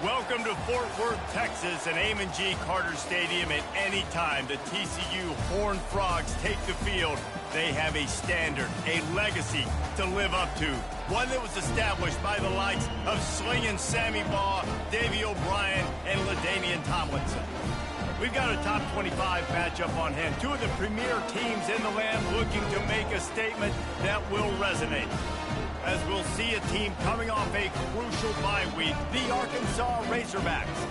Welcome to Fort Worth, Texas, and Ncaa Carter Stadium. At any time the TCU Horned Frogs take the field, they have a standard, a legacy to live up to. One that was established by the likes of Slingin' Sammy Baugh, Davey O'Brien, and LaDainian Tomlinson. We've got a top 25 matchup on hand. Two of the premier teams in the land looking to make a statement that will resonate. As we'll see a team coming off a crucial bye week, the Arkansas Razorbacks,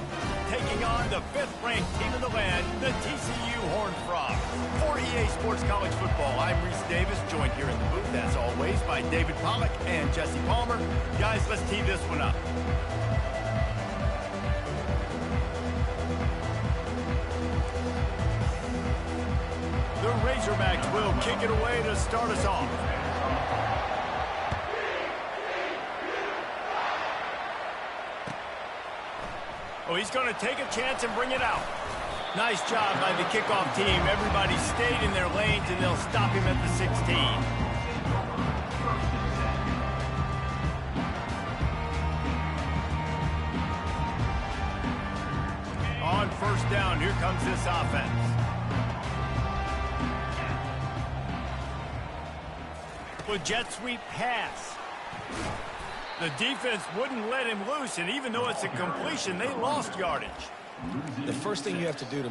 taking on the 5th-ranked team in the land, the TCU Horned Frogs. For EA Sports College Football, I'm Reese Davis, joined here in the booth, as always, by David Pollack and Jesse Palmer. Guys, let's tee this one up. The Razorbacks will kick it away to start us off. Oh, he's going to take a chance and bring it out. Nice job by the kickoff team. Everybody stayed in their lanes, and they'll stop him at the 16. On first down, here comes this offense. With jet sweep pass. The defense wouldn't let him loose, and even though it's a completion, they lost yardage. The first thing you have to do to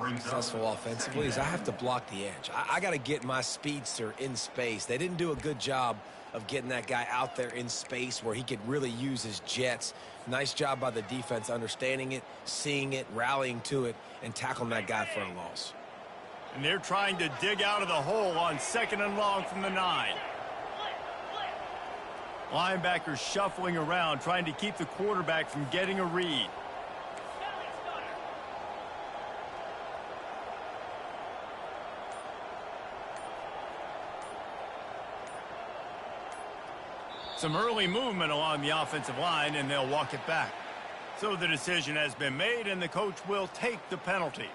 successful offensively is I have to block the edge. I got to get my speedster in space. They didn't do a good job of getting that guy out there in space where he could really use his jets. Nice job by the defense understanding it, seeing it, rallying to it, and tackling that guy for a loss. And they're trying to dig out of the hole on 2nd and long from the 9. Linebackers shuffling around, trying to keep the quarterback from getting a read. Some early movement along the offensive line, and they'll walk it back. So the decision has been made, and the coach will take the penalty.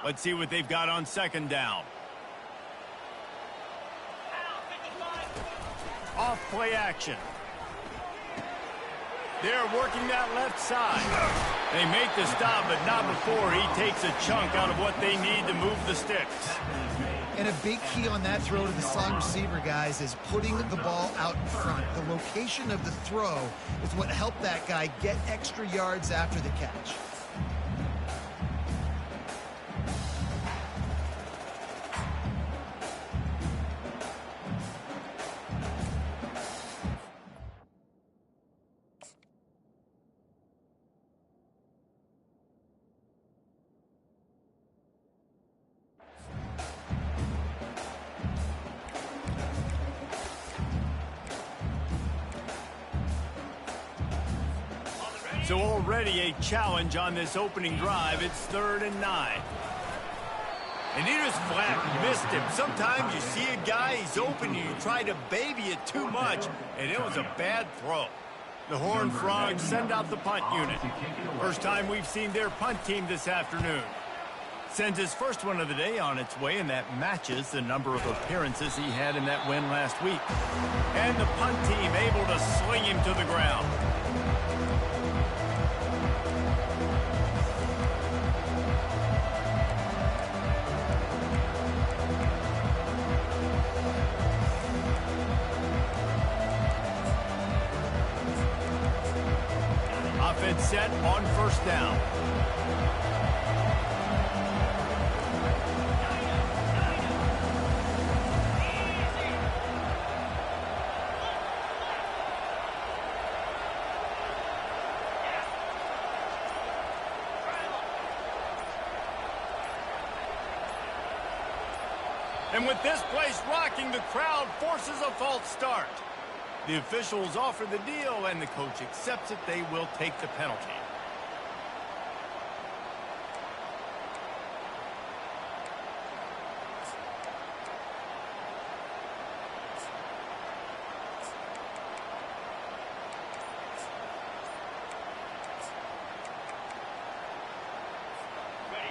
Let's see what they've got on 2nd down. Off play action. They're working that left side. They make the stop, but not before he takes a chunk out of what they need to move the sticks. And a big key on that throw to the slot receiver, guys, is putting the ball out in front. The location of the throw is what helped that guy get extra yards after the catch. So already a challenge on this opening drive. It's 3rd and 9. And he just flat missed him. Sometimes you see a guy, he's open, and you try to baby it too much, and it was a bad throw. The Horned Frogs send out the punt unit. First time we've seen their punt team this afternoon. Sends his first one of the day on its way, and that matches the number of appearances he had in that win last week. And the punt team able to sling him to the ground. Offense set on 1st down. And with this place rocking, the crowd forces a false start. The officials offer the deal, and the coach accepts it. They will take the penalty.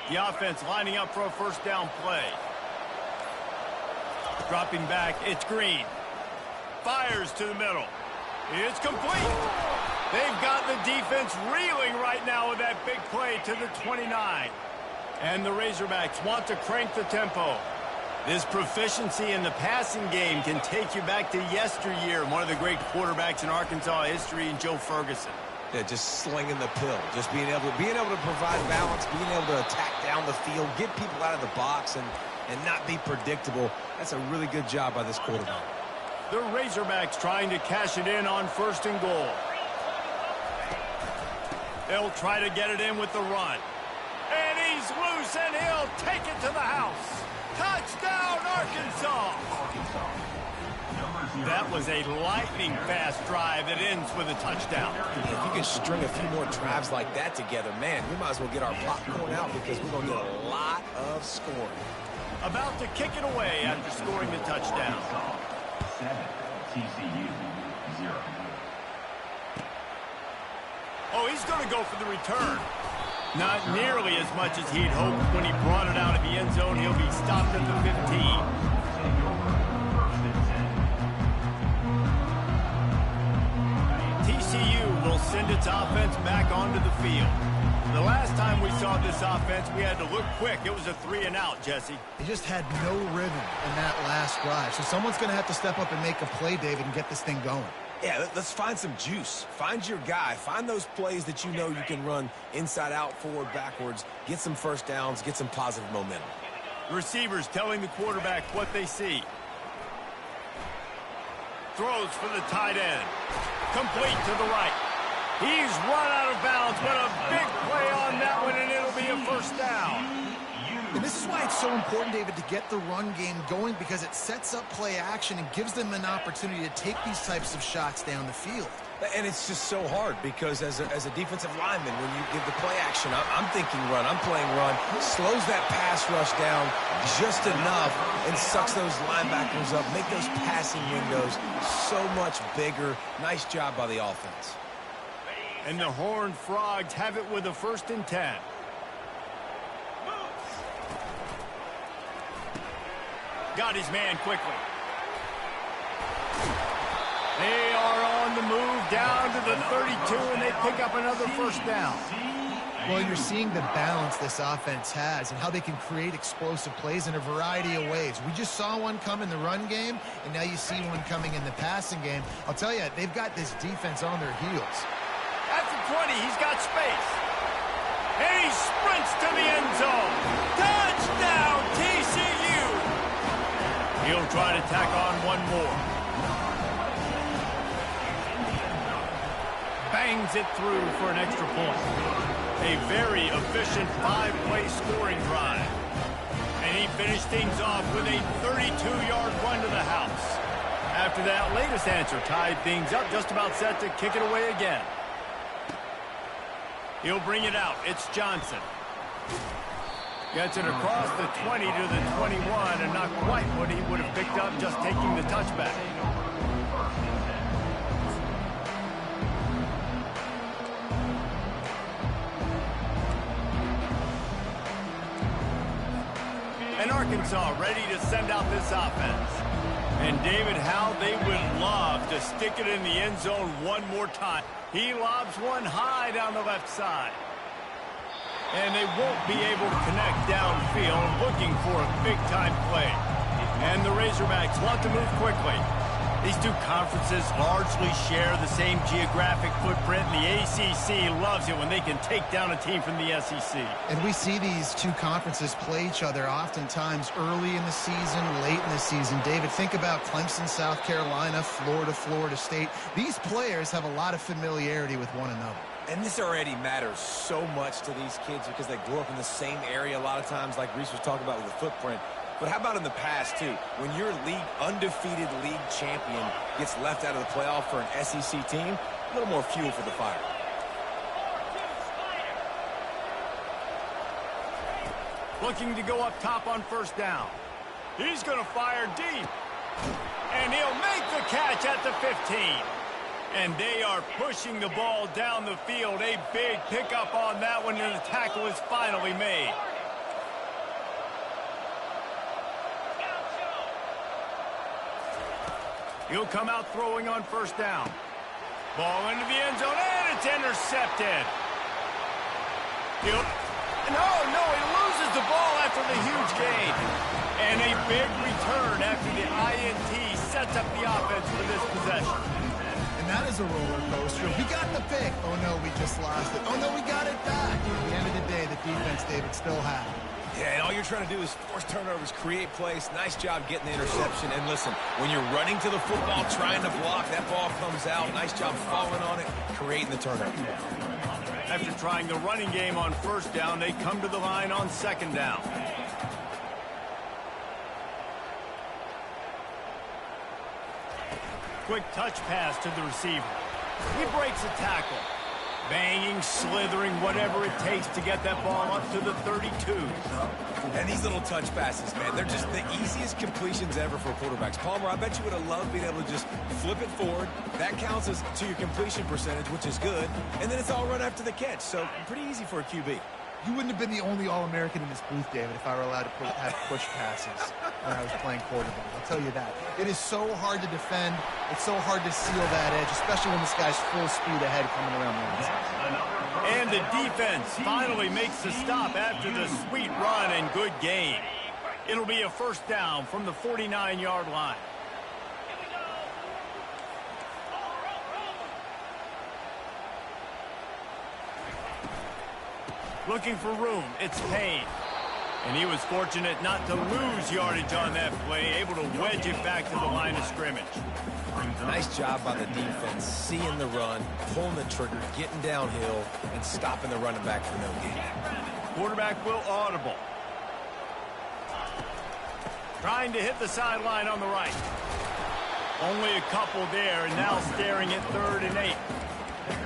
The offense lining up for a 1st down play. Dropping back, it's Green. Fires to the middle. It's complete. They've got the defense reeling right now with that big play to the 29. And the Razorbacks want to crank the tempo. This proficiency in the passing game can take you back to yesteryear. One of the great quarterbacks in Arkansas history, in Joe Ferguson. Yeah, just slinging the pill. Just being able to provide balance, being able to attack down the field, get people out of the box, and not be predictable. That's a really good job by this quarterback. The Razorbacks trying to cash it in on 1st and goal. They'll try to get it in with the run. And he's loose, and he'll take it to the house. Touchdown, Arkansas! That was a lightning-fast drive that ends with a touchdown. If you can string a few more drives like that together, man, we might as well get our popcorn out because we're going to get a lot of scoring. About to kick it away after scoring the touchdown. 7, TCU 0. Oh, he's going to go for the return. Not nearly as much as he'd hoped when he brought it out of the end zone. He'll be stopped at the 15. TCU will send its offense back onto the field. The last time we saw this offense, we had to look quick. It was a 3-and-out, Jesse. They just had no rhythm in that last drive. So someone's going to have to step up and make a play, David, and get this thing going. Yeah, let's find some juice. Find your guy. Find those plays that you know you can run inside out, forward, backwards. Get some first downs. Get some positive momentum. The receivers telling the quarterback what they see. Throws for the tight end. Complete to the right. He's run out of bounds, but a big play on that one, and it'll be a first down. And this is why it's so important, David, to get the run game going, because it sets up play action and gives them an opportunity to take these types of shots down the field. And it's just so hard because as a defensive lineman, when you give the play action, I'm thinking run, I'm playing run, slows that pass rush down just enough and sucks those linebackers up, make those passing windows so much bigger. Nice job by the offense. And the Horned Frogs have it with a 1st and 10. Got his man quickly. They are on the move down to the 32, and they pick up another first down. Well, you're seeing the balance this offense has and how they can create explosive plays in a variety of ways. We just saw one come in the run game, and now you see one coming in the passing game. I'll tell you, they've got this defense on their heels. At the 20, he's got space. And he sprints to the end zone. Touchdown, TCU! He'll try to tack on one more. Bangs it through for an extra point. A very efficient 5-play scoring drive. And he finished things off with a 32-yard run to the house. After that latest answer tied things up, just about set to kick it away again. He'll bring it out. It's Johnson. Gets it across the 20 to the 21, and not quite what he would have picked up just taking the touchback. And Arkansas ready to send out this offense. And David, how they would love to stick it in the end zone one more time. He lobs one high down the left side. And they won't be able to connect downfield, looking for a big-time play. And the Razorbacks want to move quickly. These two conferences largely share the same geographic footprint, and the ACC loves it when they can take down a team from the SEC. And we see these two conferences play each other oftentimes early in the season, late in the season. David, think about Clemson, South Carolina, Florida, Florida State. These players have a lot of familiarity with one another. And this already matters so much to these kids because they grew up in the same area a lot of times, like Reese was talking about with the footprint. But how about in the past, too? When your undefeated league champion gets left out of the playoff for an SEC team, a little more fuel for the fire. Looking to go up top on first down. He's going to fire deep. And he'll make the catch at the 15. And they are pushing the ball down the field. A big pickup on that one, and the tackle is finally made. He'll come out throwing on first down. Ball into the end zone, and it's intercepted. No, he loses the ball after the huge gain. And a big return after the INT sets up the offense for this possession. And that is a roller coaster. We got the pick. Oh, no, we just lost it. Oh, no, we got it back. At the end of the day, the defense, David, still had it. Yeah, and all you're trying to do is force turnovers, create plays. Nice job getting the interception. And listen, when you're running to the football, trying to block, that ball comes out. Nice job falling on it, creating the turnover. After trying the running game on first down, they come to the line on second down. Quick touch pass to the receiver. He breaks a tackle. Banging, slithering, whatever it takes to get that ball up to the 32. And these little touch passes, man, they're just the easiest completions ever for quarterbacks. Palmer, I bet you would have loved being able to just flip it forward. That counts as to your completion percentage, which is good. And then it's all run after the catch. So pretty easy for a QB. You wouldn't have been the only All-American in this booth, David, if I were allowed to have push passes when I was playing quarterback. I'll tell you that. It is so hard to defend. It's so hard to seal that edge, especially when this guy's full speed ahead coming around the inside. And the defense finally makes the stop after the sweet run and good game. It'll be a first down from the 49-yard line. Looking for room. It's Payne. And he was fortunate not to lose yardage on that play, able to wedge it back to the line of scrimmage. Nice job by the defense, seeing the run, pulling the trigger, getting downhill, and stopping the running back for no gain. Quarterback will audible. Trying to hit the sideline on the right. Only a couple there, and now staring at 3rd and 8.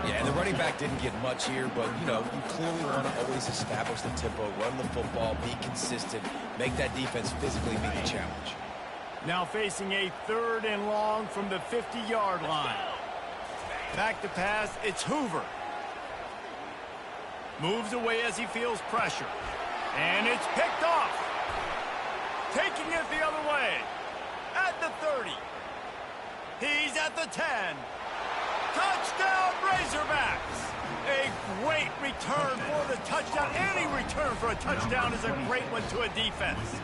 Yeah, and the running back didn't get much here, but, you know, you clearly want to always establish the tempo, run the football, be consistent, make that defense physically meet the challenge. Now facing a 3rd and long from the 50-yard line. Back to pass, it's Hoover. Moves away as he feels pressure. And it's picked off. Taking it the other way. At the 30. He's at the 10. Touchdown, Razorbacks! A great return for the touchdown. Any return for a touchdown is a great one to a defense.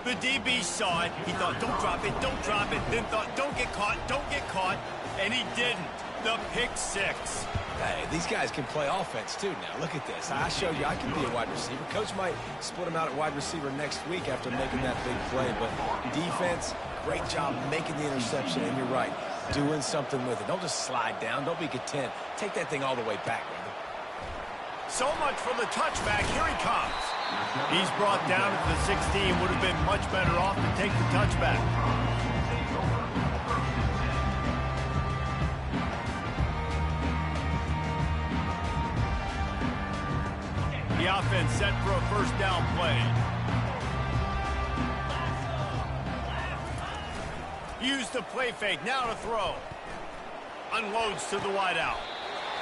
The DB saw it. He thought, don't drop it, don't drop it. Then thought, don't get caught, and he didn't. The pick 6. Hey, these guys can play offense, too, now. Look at this. I showed you I can be a wide receiver. Coach might split him out at wide receiver next week after making that big play. But defense, great job making the interception. And you're right, doing something with it. Don't just slide down. Don't be content. Take that thing all the way back, brother. So much for the touchback. Here he comes. He's brought down at the 16. Would have been much better off to take the touchback. The offense set for a 1st down play. Use the play fake. Now to throw. Unloads to the wideout.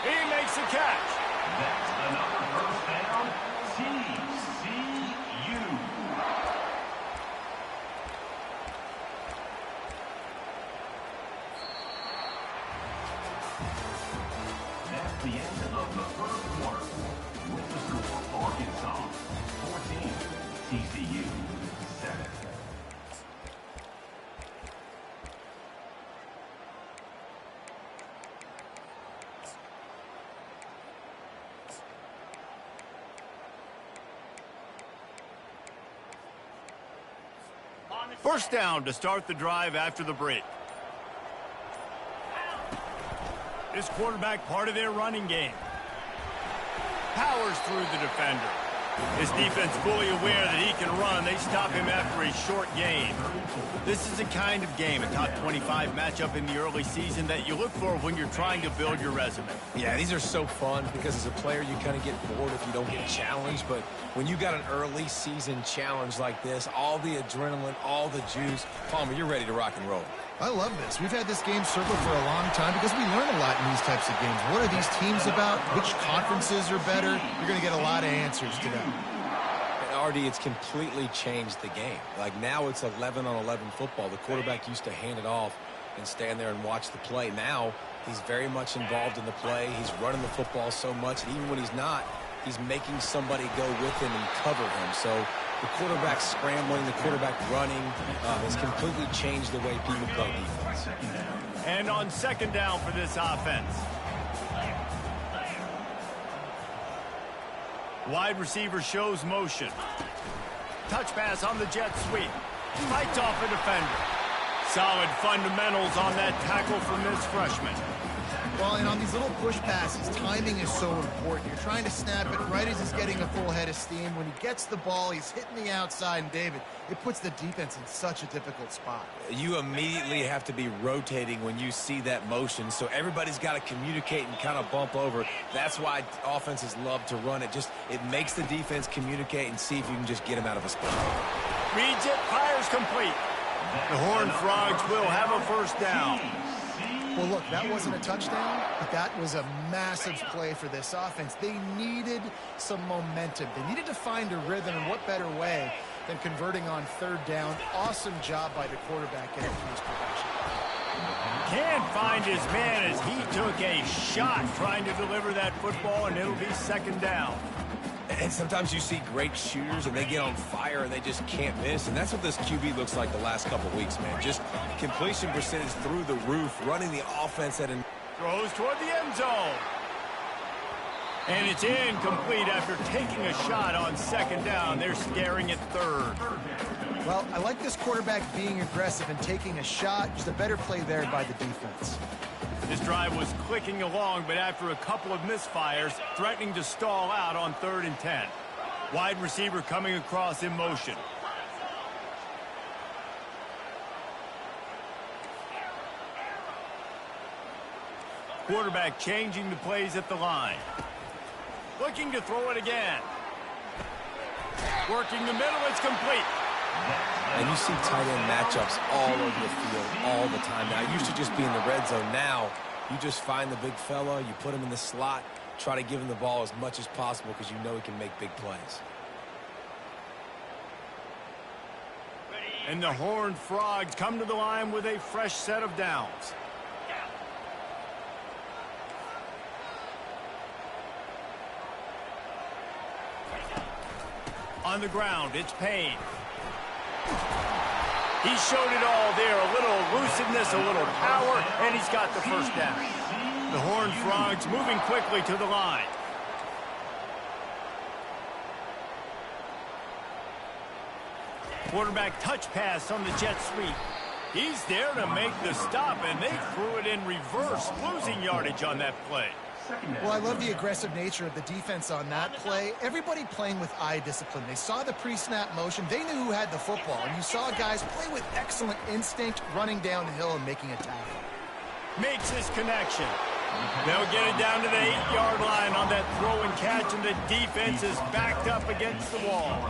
He makes the catch. That's another 1st down. TCU. That's the end of the 1st quarter. With the score, Arkansas 14, TCU 7. First down to start the drive after the break. This quarterback part of their running game. Powers through the defender. His defense fully aware that he can run. They stop him after a short gain. This is a kind of game, a top 25 matchup in the early season that you look for when you're trying to build your resume. Yeah, these are so fun because as a player you kind of get bored if you don't get challenged, but when you got an early season challenge like this, all the adrenaline, all the juice, Palmer, you're ready to rock and roll. I love this. We've had this game circled for a long time because we learn a lot in these types of games. What are these teams about? Which conferences are better? You're going to get a lot of answers today. And RD, it's completely changed the game. Like now it's 11-on-11 football. The quarterback used to hand it off and stand there and watch the play. Now he's very much involved in the play. He's running the football so much, and even when he's not, he's making somebody go with him and cover him. So the quarterback scrambling, the quarterback running has completely changed the way people play defense. And on 2nd down for this offense. Wide receiver shows motion. Touch pass on the jet sweep. Fights off a defender. Solid fundamentals on that tackle from this freshman. Well, and on these little push passes, timing is so important. You're trying to snap it right as he's getting a full head of steam. When he gets the ball, he's hitting the outside, and David, it puts the defense in such a difficult spot. You immediately have to be rotating when you see that motion, so everybody's got to communicate and kind of bump over. That's why offenses love to run it. It makes the defense communicate and see if you can just get him out of a spot. Reads it, fires complete. The Horned Frogs will have a 1st down. Well, look, that wasn't a touchdown, but that was a massive play for this offense. They needed some momentum. They needed to find a rhythm, and what better way than converting on 3rd down. Awesome job by the quarterback getting through his progression. Can't find his man as he took a shot trying to deliver that football, and it'll be 2nd down. And sometimes you see great shooters and they get on fire and they just can't miss. And that's what this QB looks like the last couple weeks, man. Just completion percentage through the roof, running the offense at an... Throws toward the end zone. And it's incomplete after taking a shot on second down. They're scaring at third. Well, I like this quarterback being aggressive and taking a shot. Just a better play there by the defense. This drive was clicking along, but after a couple of misfires, threatening to stall out on 3rd and 10. Wide receiver coming across in motion. Quarterback changing the plays at the line. Looking to throw it again. Working the middle, it's complete. And you see tight end matchups all over the field all the time. Now, it used to just be in the red zone. Now, you just find the big fella, you put him in the slot, try to give him the ball as much as possible because you know he can make big plays. And the Horned Frogs come to the line with a fresh set of downs. On the ground, it's Payne. He showed it all there. A little elusiveness, a little power, and he's got the first down. The Horned Frogs moving quickly to the line. Quarterback touch pass on the jet sweep. He's there to make the stop, and they threw it in reverse, losing yardage on that play. Well, I love the aggressive nature of the defense on that play. Everybody playing with eye discipline. They saw the pre-snap motion. They knew who had the football. And you saw guys play with excellent instinct, running down the hill and making a tackle. Makes his connection. They'll get it down to the 8-yard line on that throw and catch, and the defense is backed up against the wall.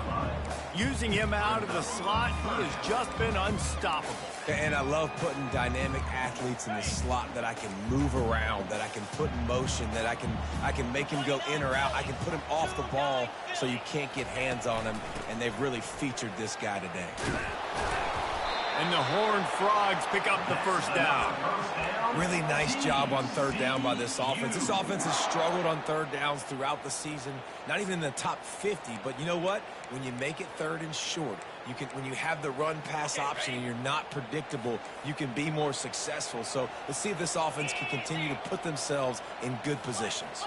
Using him out of the slot, he has just been unstoppable. And I love putting dynamic athletes in the slot that I can move around, that I can put in motion, that I can make him go in or out. I can put him off the ball so you can't get hands on him, and they've really featured this guy today. And the Horned Frogs pick up the first down. Really nice job on 3rd down by this offense. This offense has struggled on 3rd downs throughout the season. Not even in the top 50, but you know what? When you make it 3rd and short, you can, when you have the run-pass option and you're not predictable, you can be more successful. So let's see if this offense can continue to put themselves in good positions.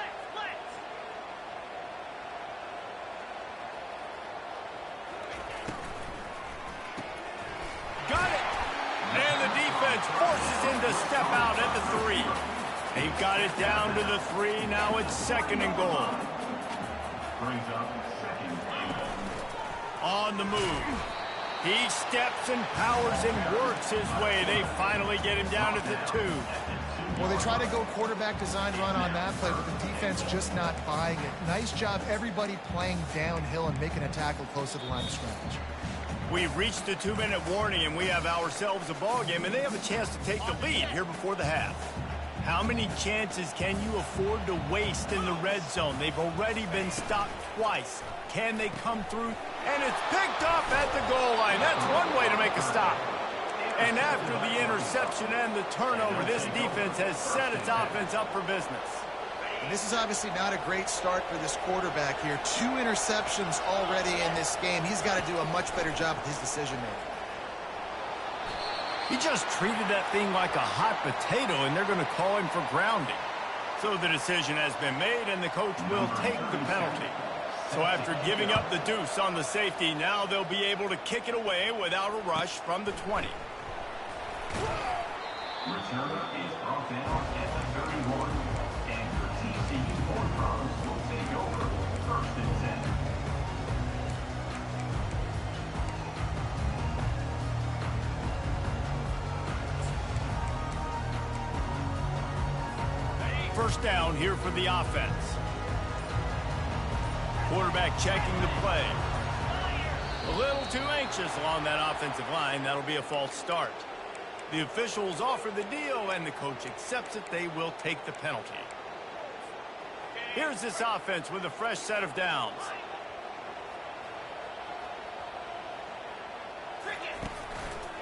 Got it! And the defense forces him to step out at the 3. They've got it down to the 3. Now it's 2nd and goal. Brings up 2nd and goal. On the move. He steps and powers and works his way. They finally get him down at the 2. Well, they try to go quarterback design run on that play, but the defense just not buying it. Nice job, everybody playing downhill and making a tackle close to the line of scrimmage. We've reached the 2-minute warning, and we have ourselves a ball game, and they have a chance to take the lead here before the half. How many chances can you afford to waste in the red zone? They've already been stopped twice. Can they come through? And it's picked up at the goal line. That's one way to make a stop. And after the interception and the turnover, this defense has set its offense up for business. And this is obviously not a great start for this quarterback here. 2 interceptions already in this game. He's got to do a much better job with his decision-making. He just treated that thing like a hot potato, and they're going to call him for grounding. So the decision has been made, and the coach will take the penalty. So after giving up the deuce on the safety, now they'll be able to kick it away without a rush from the 20. Return is brought down at the 31. And the TCU Horned Frogs will take over 1st and 10. First down here for the offense. Quarterback checking the play. A little too anxious along that offensive line. That'll be a false start. The officials offer the deal, and the coach accepts it. They will take the penalty. Here's this offense with a fresh set of downs.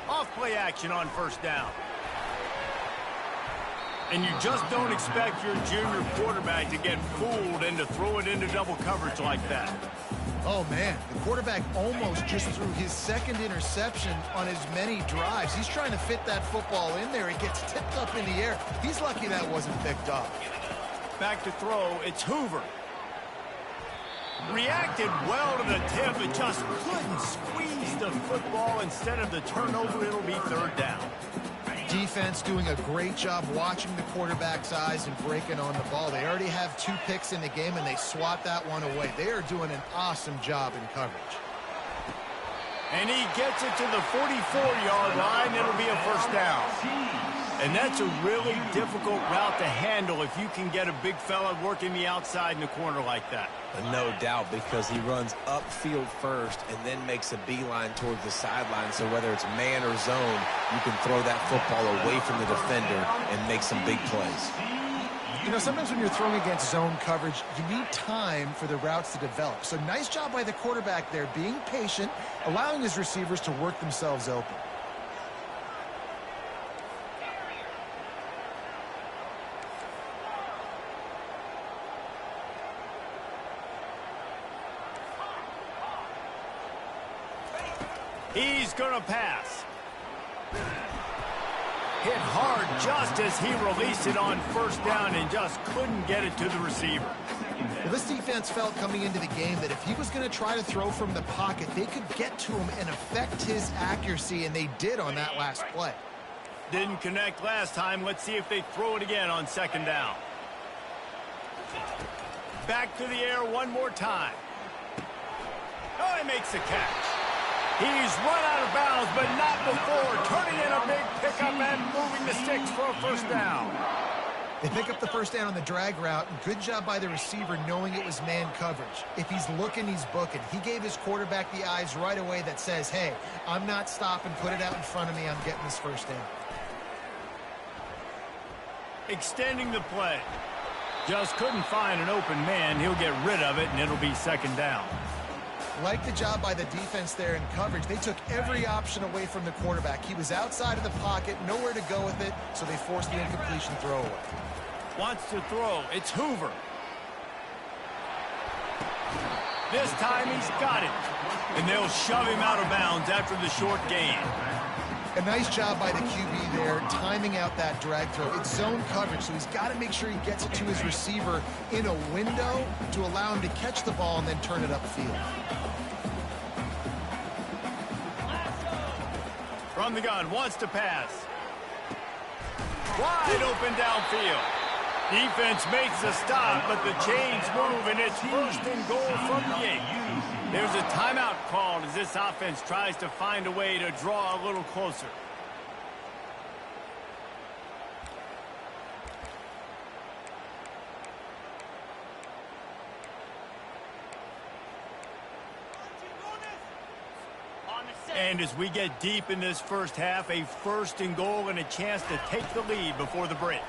Off play action on first down. And you just don't expect your junior quarterback to get fooled and to throw it into double coverage like that. Oh, man, the quarterback almost just threw his 2nd interception on as many drives. He's trying to fit that football in there. It gets tipped up in the air. He's lucky that wasn't picked up. Back to throw, it's Hoover. Reacted well to the tip, but just couldn't squeeze the football. Instead of the turnover, it'll be third down. Defense doing a great job watching the quarterback's eyes and breaking on the ball. They already have 2 picks in the game, and they swat that one away. They are doing an awesome job in coverage. And he gets it to the 44-yard line. It'll be a first down. And that's a really difficult route to handle if you can get a big fella working the outside in the corner like that. No doubt, because he runs upfield first and then makes a beeline towards the sideline. So whether it's man or zone, you can throw that football away from the defender and make some big plays. You know, sometimes when you're throwing against zone coverage, you need time for the routes to develop. So nice job by the quarterback there, being patient, allowing his receivers to work themselves open. He's going to pass. Hit hard just as he released it on first down and just couldn't get it to the receiver. Well, this defense felt coming into the game that if he was going to try to throw from the pocket, they could get to him and affect his accuracy, and they did on that last play. Didn't connect last time. Let's see if they throw it again on second down. Back to the air one more time. Oh, he makes the catch. He's run out of bounds, but not before turning in a big pickup and moving the sticks for a first down. They pick up the first down on the drag route. Good job by the receiver knowing it was man coverage. If he's looking, he's booking. He gave his quarterback the eyes right away that says, hey, I'm not stopping. Put it out in front of me. I'm getting this first down. Extending the play. Just couldn't find an open man. He'll get rid of it, and it'll be second down. Like the job by the defense there in coverage. They took every option away from the quarterback. He was outside of the pocket, nowhere to go with it, so they forced the incompletion throwaway. Wants to throw. It's Hoover. This time he's got it. And they'll shove him out of bounds after the short gain. A nice job by the QB there, timing out that drag throw. It's zone coverage, so he's got to make sure he gets it to his receiver in a window to allow him to catch the ball and then turn it upfield. From the gun, wants to pass. Wide open downfield. Defense makes a stop, but the chains move, and it's first and goal from the 8. There's a timeout called as this offense tries to find a way to draw a little closer. And as we get deep in this first half, a first and goal and a chance to take the lead before the break.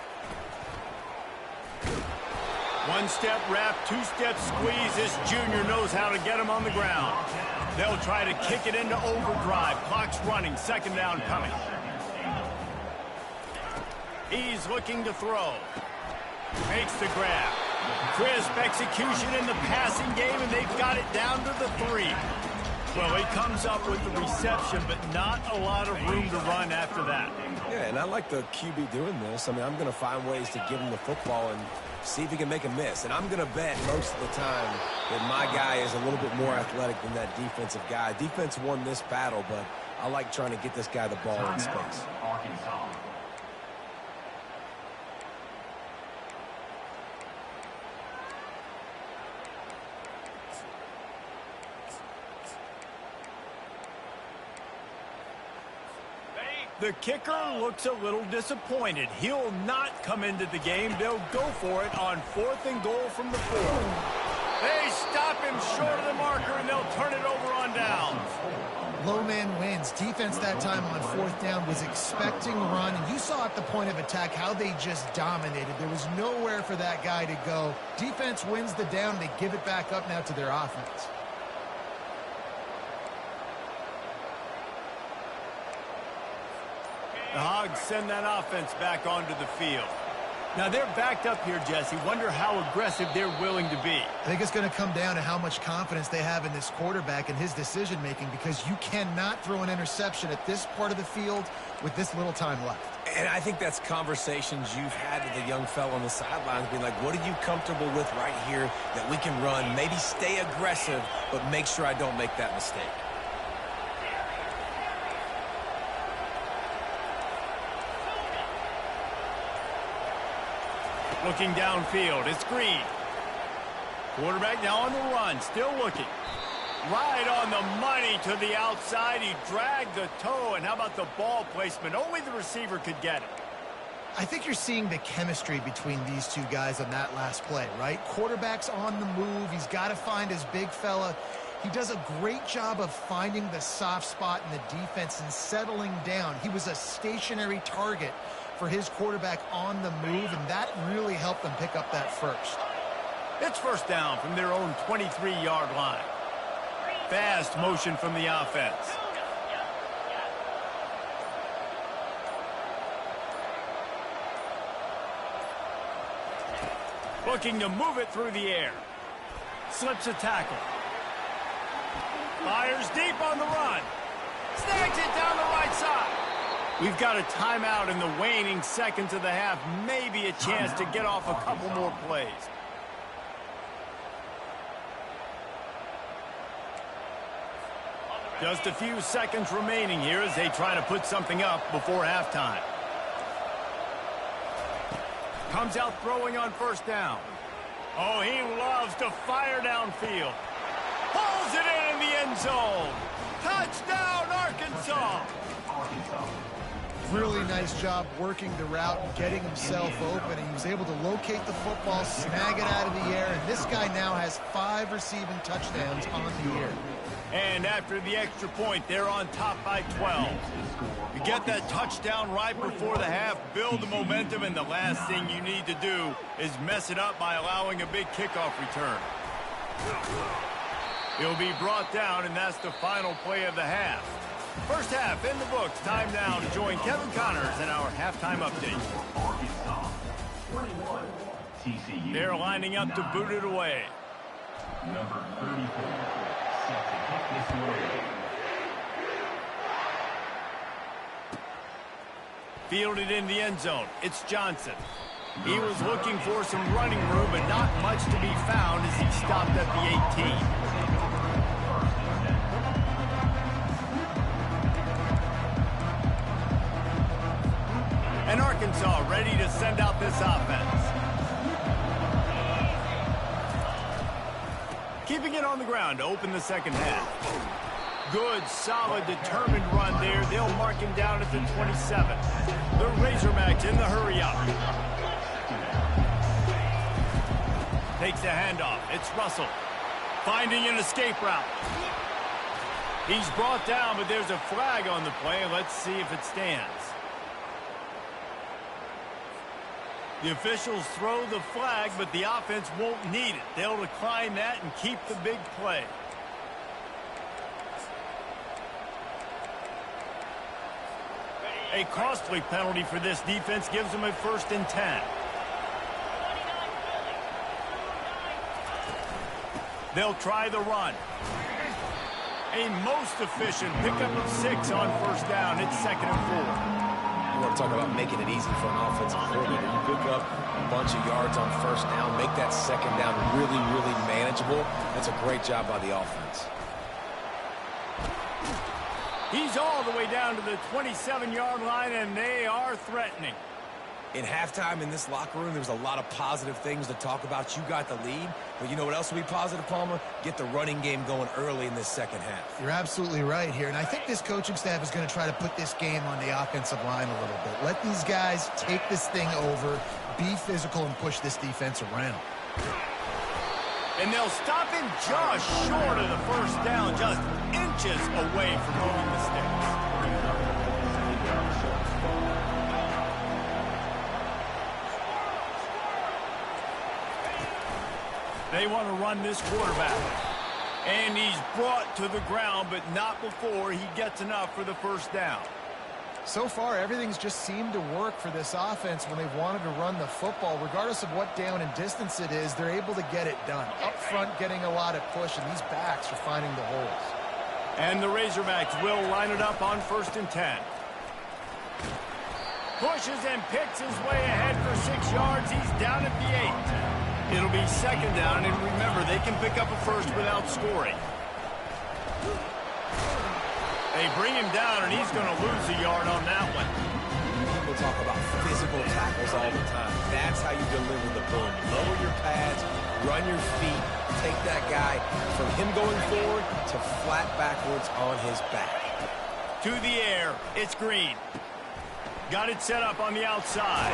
One step wrap, 2 step squeeze. This junior knows how to get him on the ground. They'll try to kick it into overdrive. Clock's running, second down coming. He's looking to throw. Makes the grab. Crisp execution in the passing game, and they've got it down to the 3. Well, he comes up with the reception, but not a lot of room to run after that. Yeah, and I like the QB doing this. I mean, I'm going to find ways to give him the football and see if he can make a miss. And I'm going to bet most of the time that my guy is a little bit more athletic than that defensive guy. Defense won this battle, but I like trying to get this guy the ball in space. Arkansas. The kicker looks a little disappointed. He'll not come into the game. They'll go for it on 4th and goal from the 4. They stop him short of the marker, and they'll turn it over on downs. Low man wins. Defense that time on 4th down was expecting run. And you saw at the point of attack how they just dominated. There was nowhere for that guy to go. Defense wins the down. They give it back up now to their offense. The Hogs send that offense back onto the field. Now they're backed up here, Jesse. Wonder how aggressive they're willing to be. I think it's going to come down to how much confidence they have in this quarterback and his decision-making, because you cannot throw an interception at this part of the field with this little time left. And I think that's conversations you've had with a young fellow on the sidelines, being like, what are you comfortable with right here that we can run? Maybe stay aggressive, but make sure I don't make that mistake. Looking downfield, it's Green. Quarterback now on the run, still looking. Right on the money to the outside. He dragged the toe, and how about the ball placement? Only the receiver could get it. I think you're seeing the chemistry between these two guys on that last play, right? Quarterback's on the move. He's got to find his big fella. He does a great job of finding the soft spot in the defense and settling down. He was a stationary target for his quarterback on the move, and that really helped them pick up that first. It's first down from their own 23-yard line. Fast motion from the offense. Looking to move it through the air. Slips a tackle. Fires deep on the run. Snags it down the right side. We've got a timeout in the waning seconds of the half. Maybe a chance to get off a couple more plays. Just a few seconds remaining here as they try to put something up before halftime. Comes out throwing on first down. Oh, he loves to fire downfield. Pulls it in the end zone. Touchdown, Arkansas. Really nice job working the route and getting himself open. And he was able to locate the football, snag it out of the air, and this guy now has 5 receiving touchdowns on the year. And after the extra point, they're on top by 12. You get that touchdown right before the half, build the momentum, and the last thing you need to do is mess it up by allowing a big kickoff return. He'll be brought down, and that's the final play of the half. First half in the books. Time now to join Kevin Connors in our halftime update. They're lining up to boot it away. Number 34, set to kick this away. Fielded in the end zone. It's Johnson. He was looking for some running room, but not much to be found as he stopped at the 18. And Arkansas ready to send out this offense. Keeping it on the ground to open the second half. Good, solid, determined run there. They'll mark him down at the 27. The Razorbacks in the hurry-up. Takes the handoff. It's Russell. Finding an escape route. He's brought down, but there's a flag on the play. Let's see if it stands. The officials throw the flag, but the offense won't need it. They'll decline that and keep the big play. A costly penalty for this defense gives them a 1st and 10. They'll try the run. A most efficient pickup of 6 on first down. It's 2nd and 4. You want to talk about making it easy for an offensive coordinator. You pick up a bunch of yards on first down, make that second down really, really manageable. That's a great job by the offense. He's all the way down to the 27-yard line, and they are threatening. In halftime in this locker room, there was a lot of positive things to talk about. You got the lead, but you know what else will be positive, Palmer? Get the running game going early in this second half. You're absolutely right here, and I think this coaching staff is going to try to put this game on the offensive line a little bit. Let these guys take this thing over, be physical, and push this defense around. And they'll stop him just short of the first down, just inches away from moving the sticks. They want to run this quarterback. And he's brought to the ground, but not before he gets enough for the first down. So far, everything's just seemed to work for this offense when they've wanted to run the football. Regardless of what down and distance it is, they're able to get it done. Up front, getting a lot of push, and these backs are finding the holes. And the Razorbacks will line it up on 1st and 10. Pushes and picks his way ahead for 6 yards. He's down at the 8. It'll be second down, and remember, they can pick up a first without scoring. They bring him down, and he's going to lose a yard on that one. People talk about physical tackles all the time. That's how you deliver the ball. Lower your pads, run your feet, take that guy from him going forward to flat backwards on his back. To the air, it's Green. Got it set up on the outside.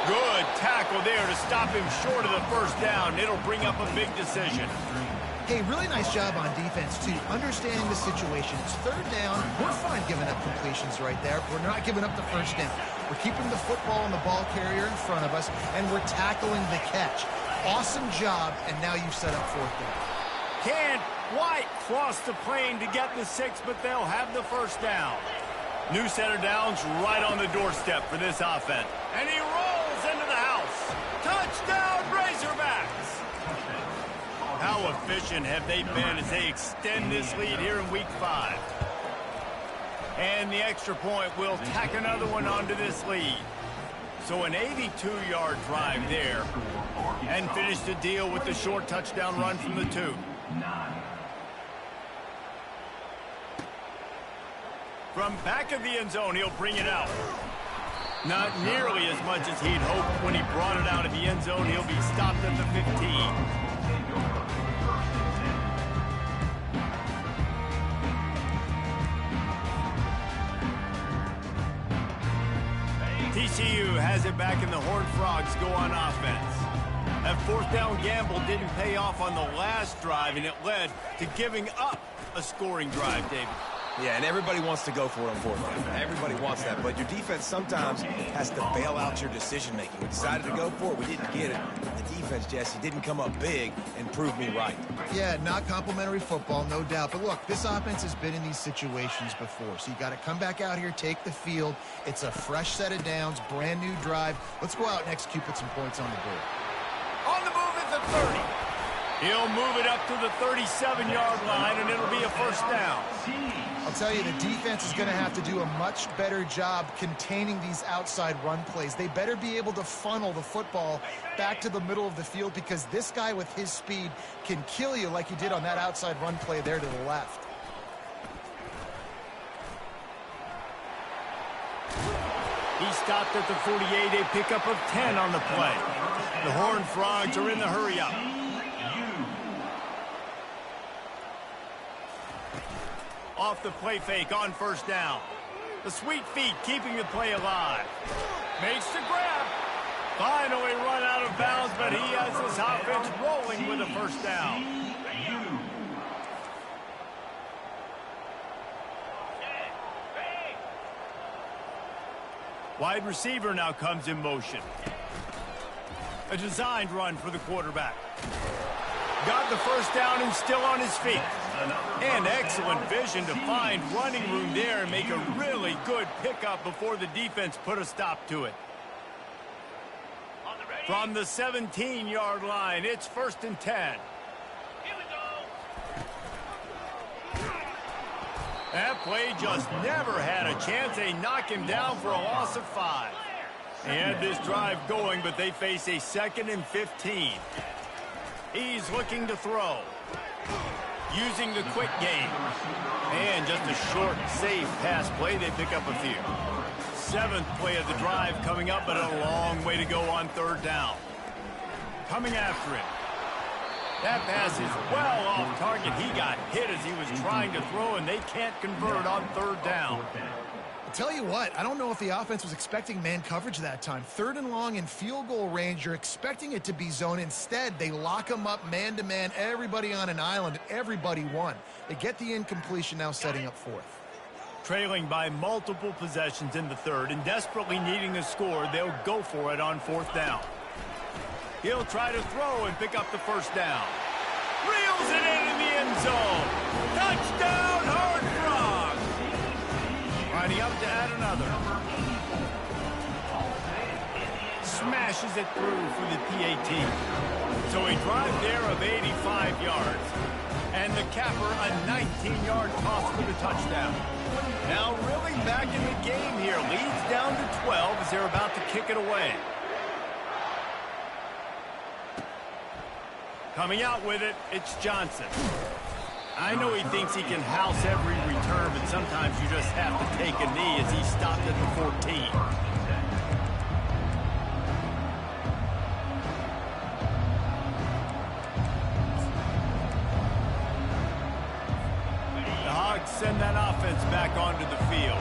Good tackle there to stop him short of the first down. It'll bring up a big decision. Hey, really nice job on defense, too. Understanding the situation. It's third down. We're fine giving up completions right there. We're not giving up the first down. We're keeping the football and the ball carrier in front of us, and we're tackling the catch. Awesome job, and now you've set up fourth down. Can't quite cross the plane to get the 6, but they'll have the first down. New set of downs right on the doorstep for this offense. And he rolls into the house. Touchdown, Razorbacks! How efficient have they been as they extend this lead here in Week 5? And the extra point will tack another one onto this lead. So an 82-yard drive there. And finish the deal with the short touchdown run from the 2. From back of the end zone, he'll bring it out. Not nearly as much as he'd hoped when he brought it out of the end zone. He'll be stopped at the 15. TCU has it back, and the Horned Frogs go on offense. That fourth down gamble didn't pay off on the last drive, and it led to giving up a scoring drive, David. Yeah, and everybody wants to go for it on fourth down. Everybody wants that, but your defense sometimes has to bail out your decision-making. We decided to go for it. We didn't get it. The defense, Jesse, didn't come up big and prove me right. Yeah, not complimentary football, no doubt. But look, this offense has been in these situations before, so you got to come back out here, take the field. It's a fresh set of downs, brand new drive. Let's go out and execute, put some points on the board. On the move at the 30. He'll move it up to the 37-yard line, and it'll be a first down. I'll tell you, the defense is going to have to do a much better job containing these outside run plays. They better be able to funnel the football back to the middle of the field, because this guy with his speed can kill you like he did on that outside run play there to the left. He stopped at the 48, a pickup of 10 on the play. The Horned Frogs are in the hurry-up. Off the play fake on first down. The sweet feet keeping the play alive. Makes the grab. Finally run out of bounds, but he has his offense rolling with a first down. Wide receiver now comes in motion. A designed run for the quarterback. Got the first down and still on his feet. And excellent vision to find running room there and make a really good pickup before the defense put a stop to it. From the 17-yard line, it's 1st and 10. That play just never had a chance. They knock him down for a loss of 5. They had this drive going, but they face a 2nd and 15. He's looking to throw. Using the quick game. And just a short, safe pass play. They pick up a few. 7th play of the drive coming up, but a long way to go on 3rd down. Coming after him. That pass is well off target. He got hit as he was trying to throw, and they can't convert on 3rd down. I'll tell you what, I don't know if the offense was expecting man coverage that time. 3rd and long in field goal range, you're expecting it to be zone. Instead, they lock them up man-to-man, everybody on an island, and everybody won. They get the incompletion, now setting up 4th. Trailing by multiple possessions in the 3rd and desperately needing a score, they'll go for it on 4th down. He'll try to throw and pick up the first down. Reels it in the end zone. Touchdown, Horned Frogs. Lining up to add another. Smashes it through for the PAT. So a drive there of 85 yards. And the capper, a 19-yard toss for the touchdown. Now really back in the game here. Leads down to 12. they're about to kick it away. Coming out with it, it's Johnson. I know he thinks he can house every return, but sometimes you just have to take a knee as he stopped at the 14. Send that offense back onto the field.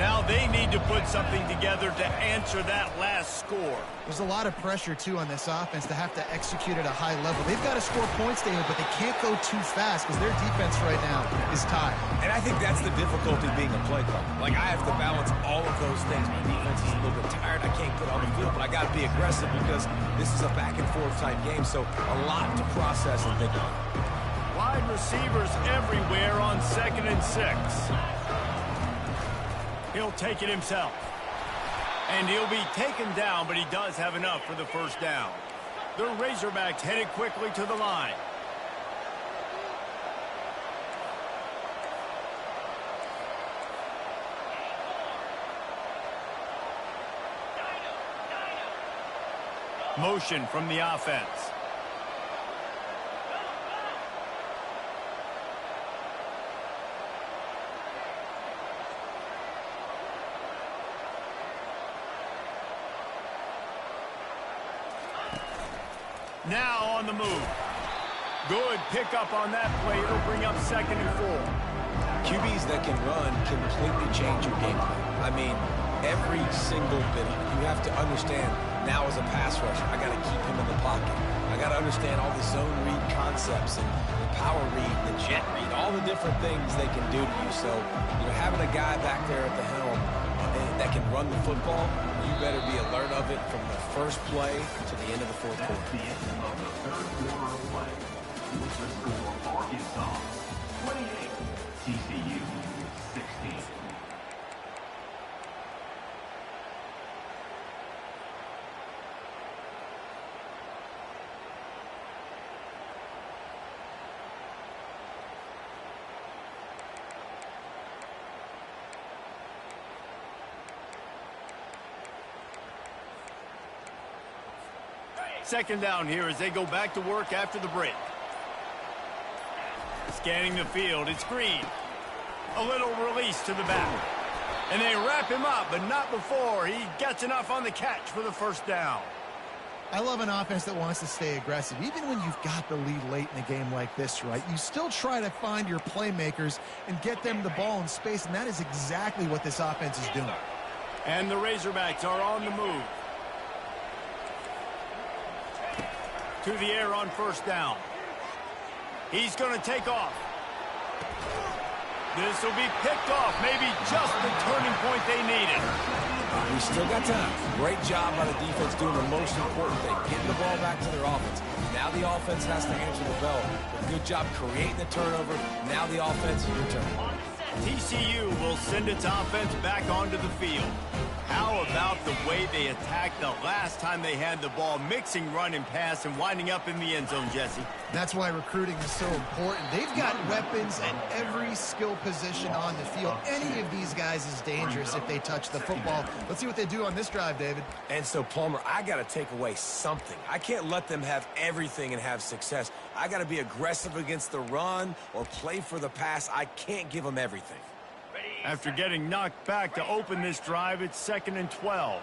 Now they need to put something together to answer that last score. There's a lot of pressure, too, on this offense to have to execute at a high level. They've got to score points, David, but they can't go too fast because their defense right now is tired. And I think that's the difficulty being a play caller. Like, I have to balance all of those things. My defense is a little bit tired. I can't put on the field, but I got to be aggressive because this is a back-and-forth type game, so a lot to process and think about. Wide receivers everywhere on 2nd and 6. He'll take it himself. And he'll be taken down, but he does have enough for the first down. The Razorbacks headed quickly to the line. Motion from the offense. Now on the move. Good pickup on that play. It'll bring up 2nd and 4. QBs that can run completely change your game plan. I mean, every single bit of it. You have to understand, now as a pass rusher, I got to keep him in the pocket. I got to understand all the zone read concepts and the power read, the jet read, all the different things they can do to you. So, having a guy back there at the helm that can run the football, you better be alert of it from the first play to the end of the fourth quarter. At the end of the third quarter of play, with the score Arkansas 28, TCU 16. Second down here as they go back to work after the break. Scanning the field, it's Green. A little release to the back. And they wrap him up, but not before he gets enough on the catch for the first down. I love an offense that wants to stay aggressive. Even when you've got the lead late in a game like this, right, you still try to find your playmakers and get them the ball in space, and that is exactly what this offense is doing. And the Razorbacks are on the move. To the air on first down. He's going to take off. This will be picked off. Maybe just the turning point they needed. We still got time. Great job by the defense doing the most important thing, getting the ball back to their offense. Now the offense has to answer the bell. Good job creating the turnover. Now the offense, your turn. TCU will send its offense back onto the field. How about the way they attacked the last time they had the ball, mixing run and pass and winding up in the end zone, Jesse? That's why recruiting is so important. They've got weapons at every skill position on the field. Any of these guys is dangerous if they touch the football. Let's see what they do on this drive, David. And so, Palmer, I got to take away something. I can't let them have everything and have success. I got to be aggressive against the run or play for the pass. I can't give them everything. After getting knocked back to open this drive, it's 2nd and 12.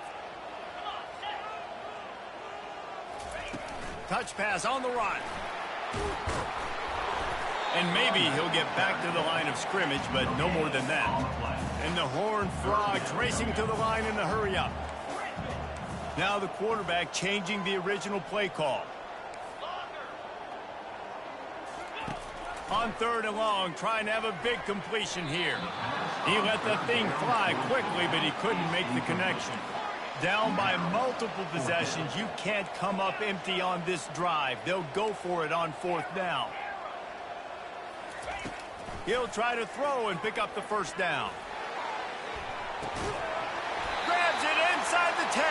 Touch pass on the run. And maybe he'll get back to the line of scrimmage, but no more than that. And the Horned Frogs racing to the line in the hurry up. Now the quarterback changing the original play call. On 3rd and long, trying to have a big completion here. He let the thing fly quickly, but he couldn't make the connection. Down by multiple possessions, you can't come up empty on this drive. They'll go for it on 4th down. He'll try to throw and pick up the first down. Grabs it inside the 10.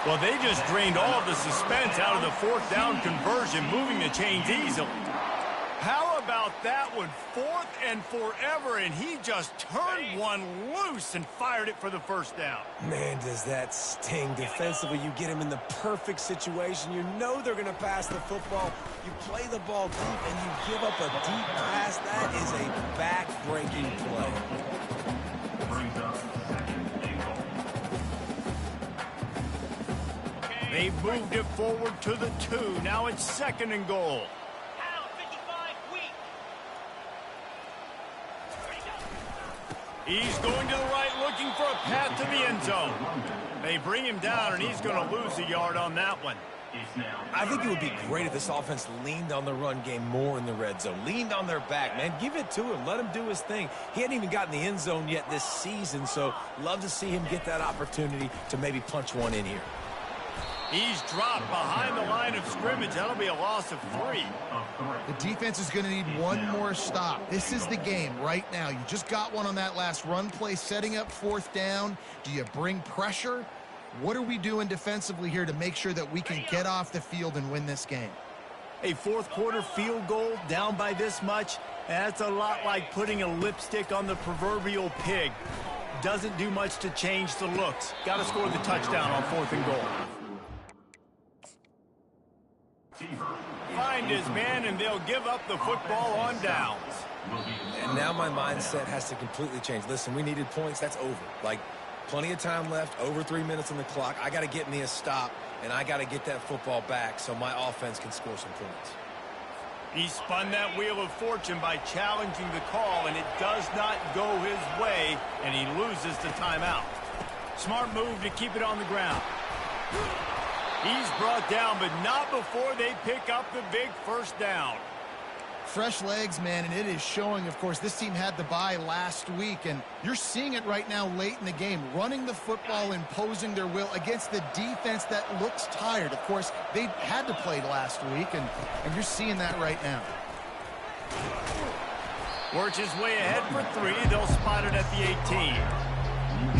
Well, they just drained all the suspense out of the 4th down conversion, moving the chains easily. How about that one? 4th and forever, and he just turned one loose and fired it for the first down. Man, does that sting. Defensively, you get him in the perfect situation. You know they're going to pass the football. You play the ball deep, and you give up a deep pass. That is a back-breaking play. Brings up second and goal. They've moved it forward to the 2. Now it's 2nd and goal. He's going to the right, looking for a path to the end zone. They bring him down, and he's going to lose a yard on that one. I think it would be great if this offense leaned on the run game more in the red zone. Leaned on their back, man. Give it to him. Let him do his thing. He hadn't even gotten the end zone yet this season, so love to see him get that opportunity to maybe punch one in here. He's dropped behind the line of scrimmage. That'll be a loss of 3. The defense is going to need one more stop. This is the game right now. You just got one on that last run play, setting up 4th down. Do you bring pressure? What are we doing defensively here to make sure that we can get off the field and win this game? A 4th quarter field goal down by this much, that's a lot like putting a lipstick on the proverbial pig. Doesn't do much to change the looks. Got to score the touchdown on 4th and goal. Find his man, and they'll give up the football on downs. And now my mindset has to completely change. Listen, we needed points. That's over. Like, plenty of time left, over 3 minutes on the clock. I got to get me a stop, and I got to get that football back so my offense can score some points. He spun that wheel of fortune by challenging the call, and it does not go his way, and he loses the timeout. Smart move to keep it on the ground. He's brought down, but not before they pick up the big first down. Fresh legs, man, and it is showing. Of course, this team had the bye last week, and you're seeing it right now late in the game. Running the football, imposing their will against the defense that looks tired. Of course, they had to play last week, and you're seeing that right now. Works his way ahead for 3. They'll spot it at the 18.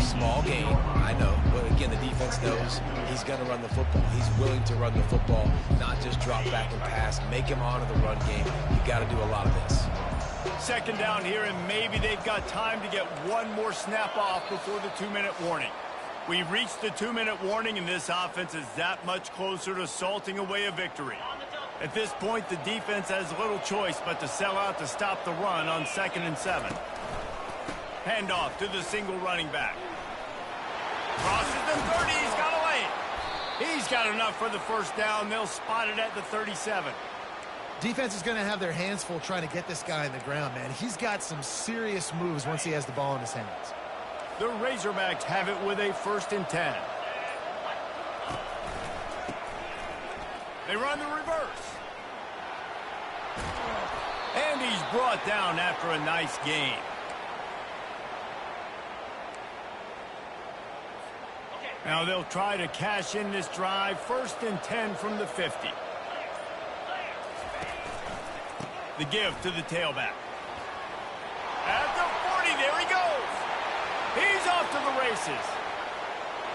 Small game, I know, but again, the defense knows he's going to run the football. He's willing to run the football, not just drop back and pass. Make him honor the run game. You got to do a lot of this. 2nd down here, and maybe they've got time to get one more snap off before the 2-minute warning. We've reached the 2-minute warning, and this offense is that much closer to salting away a victory. At this point, the defense has little choice but to sell out to stop the run on 2nd and 7. Handoff to the single running back. Crosses the 30. He's got a lane. He's got enough for the first down. They'll spot it at the 37. Defense is going to have their hands full trying to get this guy on the ground, man. He's got some serious moves once he has the ball in his hands. The Razorbacks have it with a 1st and 10. They run the reverse. And he's brought down after a nice gain. Now they'll try to cash in this drive. 1st and 10 from the 50. The give to the tailback. At the 40, there he goes. He's off to the races.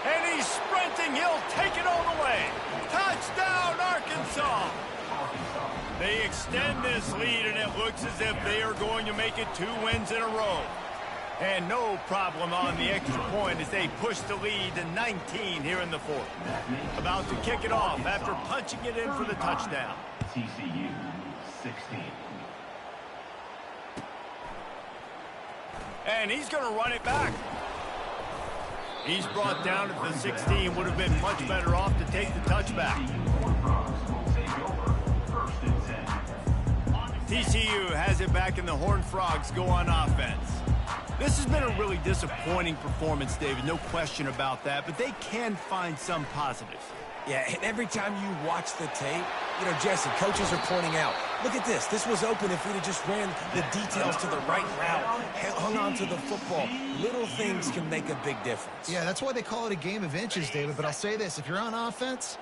And he's sprinting. He'll take it all the way. Touchdown, Arkansas. They extend this lead, and it looks as if they are going to make it 2 wins in a row. And no problem on the extra point as they push the lead to 19 here in the 4th. About to kick it off after punching it in for the touchdown. TCU 16. And he's going to run it back. He's brought down at the 16. Would have been much better off to take the touchback. TCU has it back, and the Horned Frogs go on offense. This has been a really disappointing performance, David, no question about that, but they can find some positives. Yeah, and every time you watch the tape, you know, Jesse, coaches are pointing out, look at this. This was open if we'd have just ran the details to the right route, hung on to the football. Little things can make a big difference. Yeah, that's why they call it a game of inches, David, but I'll say this. If you're on offense,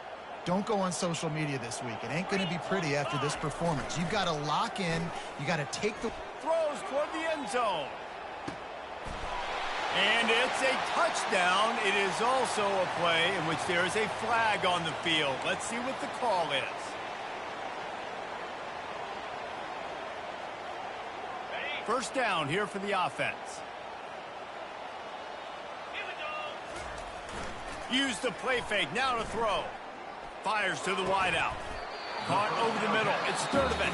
don't go on social media this week. It ain't going to be pretty after this performance. You've got to lock in. You got to take the... Throws toward the end zone. And it's a touchdown. It is also a play in which there is a flag on the field. Let's see what the call is. First down here for the offense. Use the play fake, now to throw. Fires to the wideout. Caught over the middle, it's Sturdivant.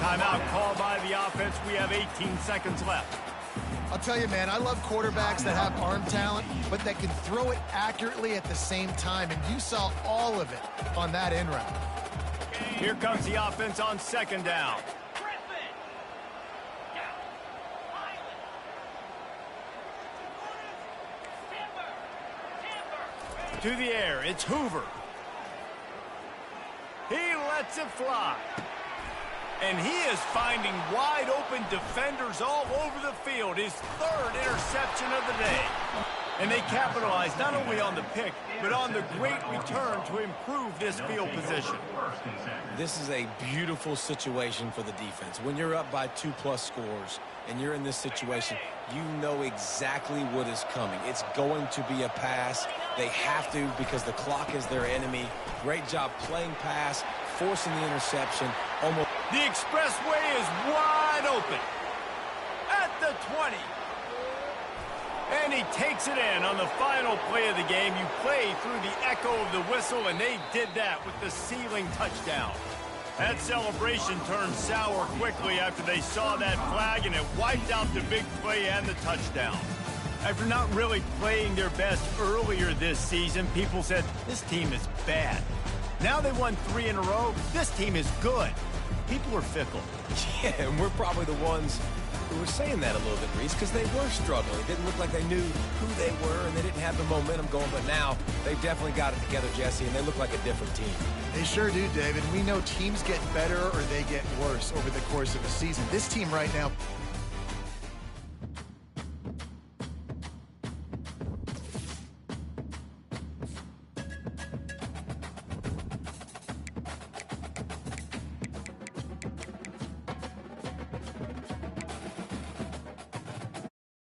Timeout called by the offense, we have 18 seconds left. I'll tell you, man, I love quarterbacks that have arm talent, but that can throw it accurately at the same time, and you saw all of it on that end route. Here comes the offense on second down. To the air, it's Hoover. He lets it fly. And he is finding wide-open defenders all over the field. His third interception of the day. And they capitalize not only on the pick, but on the great return to improve this field position. This is a beautiful situation for the defense. When you're up by 2+ scores and you're in this situation, you know exactly what is coming. It's going to be a pass. They have to because the clock is their enemy. Great job playing pass, forcing the interception. Almost. The expressway is wide open at the 20. And he takes it in on the final play of the game. You play through the echo of the whistle, and they did that with the ceiling touchdown. That celebration turned sour quickly after they saw that flag, and it wiped out the big play and the touchdown. After not really playing their best earlier this season, people said, this team is bad. Now they won 3 in a row. This team is good. People are fickle. Yeah, and we're probably the ones who were saying that a little bit, Reese, because they were struggling. It didn't look like they knew who they were, and they didn't have the momentum going. But now they've definitely got it together, Jesse, and they look like a different team. They sure do, David. We know teams get better or they get worse over the course of a season. This team right now